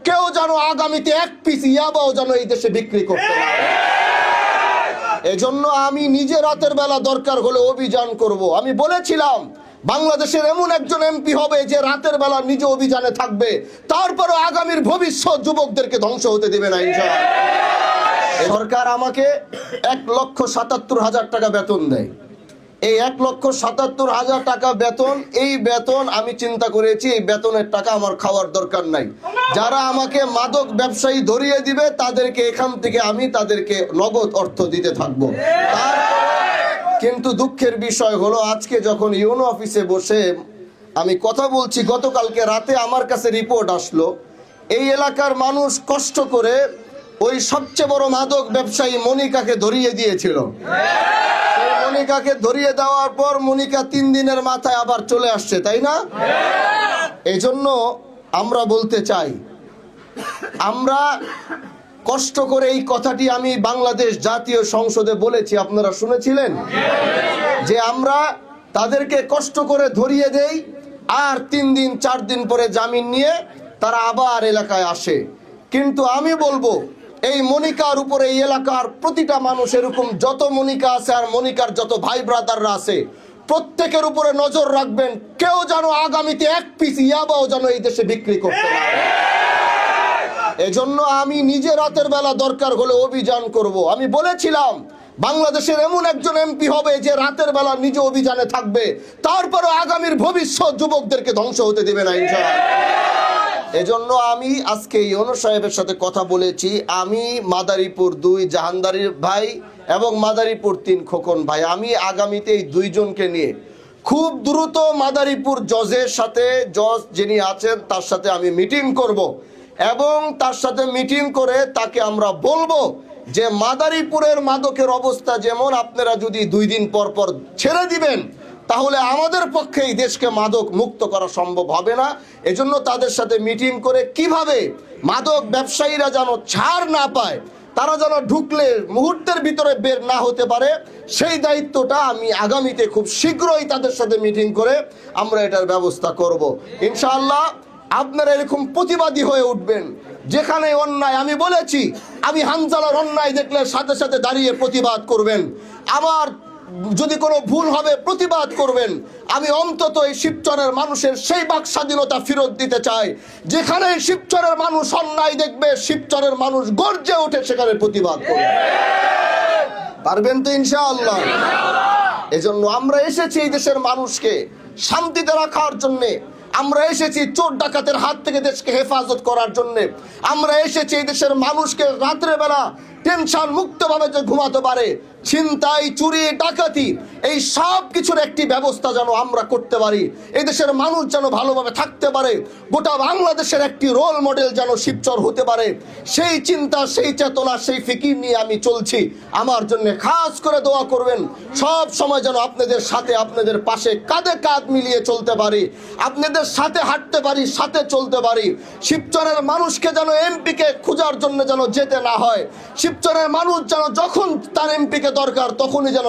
কেউ যেন আগামীতে এক পিস ইয়াবাও যেন এই দেশে বিক্রি করতে না পারে। এজন্য আমি নিজে রাতের বেলা দরকার হলে অভিযান করব। আমি বলেছিলাম বাংলাদেশের এমন একজন এমপি হবে যে রাতের বেলা নিজে অভিযানে থাকবে, তারপরও আগামীর ভবিষ্যৎ যুবকদেরকে ধ্বংস হতে দেবে না ইনশাআল্লাহ। সরকার আমাকে 1,77,000 টাকা বেতন দেয়। এই 1,77,000 টাকা বেতন, এই বেতন আমি চিন্তা করেছি এই বেতনের টাকা আমার খাওয়ার দরকার নাই। যারা আমাকে মাদক ব্যবসায়ী ধরিয়ে দিবে তাদেরকে এখান থেকে আমি তাদেরকে নগদ অর্থ দিতে থাকবো। কিন্তু দুঃখের বিষয় হলো আজকে যখন ইউনো অফিসে বসে আমি কথা বলছি, গতকালকে রাতে আমার কাছে রিপোর্ট আসলো এই এলাকার মানুষ কষ্ট করে ওই সবচেয়ে বড় মাদক ব্যবসায়ী মনিকাকে ধরিয়ে দিয়েছিল। মনিকাকে ধরিয়ে দেওয়ার পর মনিকা 3 দিনের মাথায় আবার চলে আসছে, তাই না? এই জন্য আমরা বলতে চাই, আমরা কষ্ট করে এই কথাটি আমি বাংলাদেশ জাতীয় সংসদে বলেছি, আপনারা শুনেছিলেন যে আমরা তাদেরকে কষ্ট করে ধরিয়ে দেই আর 3 দিন 4 দিন পরে জামিন নিয়ে তারা আবার এলাকায় আসে। কিন্তু আমি বলবো এই মনিকার উপরে এই এলাকার প্রতিটা মানুষ, এরকম যত মনিকা আছে আর মনিকার যত ভাই ব্রাদাররা আছে, প্রত্যেকের উপরে নজর রাখবেন কেউ যেন আগামীতে এক পিস ইয়াবাও যেন এই দেশে বিক্রি করতে না পারে। এজন্য আমি নিজে রাতের বেলা দরকার হলে অভিযান করব। আমি বলেছিলাম বাংলাদেশের এমন একজন এমপি হবে যে রাতের বেলা নিজে অভিযানে থাকবে, তারপরও আগামীর ভবিষ্যৎ যুবকদেরকে ধ্বংস হতে দেবে না ইনশাআল্লাহ। এজন্য আমি আজকে ইউনো সাহেবের সাথে কথা বলেছি। আমি মাদারীপুর 2 জাহানদারির ভাই এবং মাদারীপুর 3 খোকন ভাই, আমি আগামীতে এই 2 জনকে নিয়ে খুব দ্রুত মাদারীপুর জজের সাথে, জজ যিনি আছেন তার সাথে আমি মিটিং করব এবং তার সাথে মিটিং করে তাকে আমরা বলবো যে মাদারীপুরের মাদকের অবস্থা যেমন, আপনারা যদি 2 দিন পর পর ছেড়ে দিবেন তাহলে আমাদের পক্ষে এই দেশকে মাদক মুক্ত করা সম্ভব হবে না। এজন্য তাদের সাথে মিটিং করে কিভাবে মাদক ব্যবসায়ীরা যেন ছাড় না পায়, তারা যেন ঢুকলে মুহূর্তের ভিতরে বের না হতে পারে, সেই দায়িত্বটা আমি আগামীতে খুব শীঘ্রই তাদের সাথে মিটিং করে আমরা এটার ব্যবস্থা করব ইনশাআল্লাহ। আপনারা এরকম প্রতিবাদী হয়ে উঠবেন যেখানে অন্যায়, আমি বলেছি আমি হানজালার অন্যায় দেখলে সাথে সাথে দাঁড়িয়ে প্রতিবাদ করবেন, আমার যদি কোনো ভুল হবে প্রতিবাদ করবেন। আমি অন্তত এই শিবচরের মানুষের সেই বাক স্বাধীনতা ফেরত দিতে চাই, যেখানে শিবচরের মানুষ অন্যায় দেখবে শিবচরের মানুষ গর্জে উঠে সেখানে প্রতিবাদ করবে। পারবেন তো ইনশাআল্লাহ? এজন্য আমরা এসেছি এই দেশের মানুষকে শান্তিতে রাখার জন্যে, আমরা এসেছি চোর ডাকাতের হাত থেকে দেশকে হেফাজত করার জন্য, আমরা এসেছি এই দেশের মানুষকে রাত্রে বেলা টেনশন মুক্তভাবে যে ঘুমাতে পারে, ছিনতাই চুরি ডাকাতি এই সব কিছুর একটি ব্যবস্থা যেন আমরা করতে পারি, এই দেশের মানুষ যেন ভালোভাবে থাকতে পারে, গোটা বাংলাদেশের একটি রোল মডেল যেন শিবচর হতে পারে, সেই চিন্তা, সেই চেতনা, সেই ফিকির নিয়ে আমি চলছি। আমার জন্য খাস করে দোয়া করবেন, সব সময় যেন আপনাদের সাথে, আপনাদের পাশে কাঁধে কাঁধ মিলিয়ে চলতে পারি, আপনাদের সাথে হাঁটতে পারি, সাথে চলতে পারি। শিবচরের মানুষকে যেন এমপিকে খোঁজার জন্য যেন যেতে না হয়, শিবচরের মানুষ যেন যখন তার এমপিকে দরকার তখনই যেন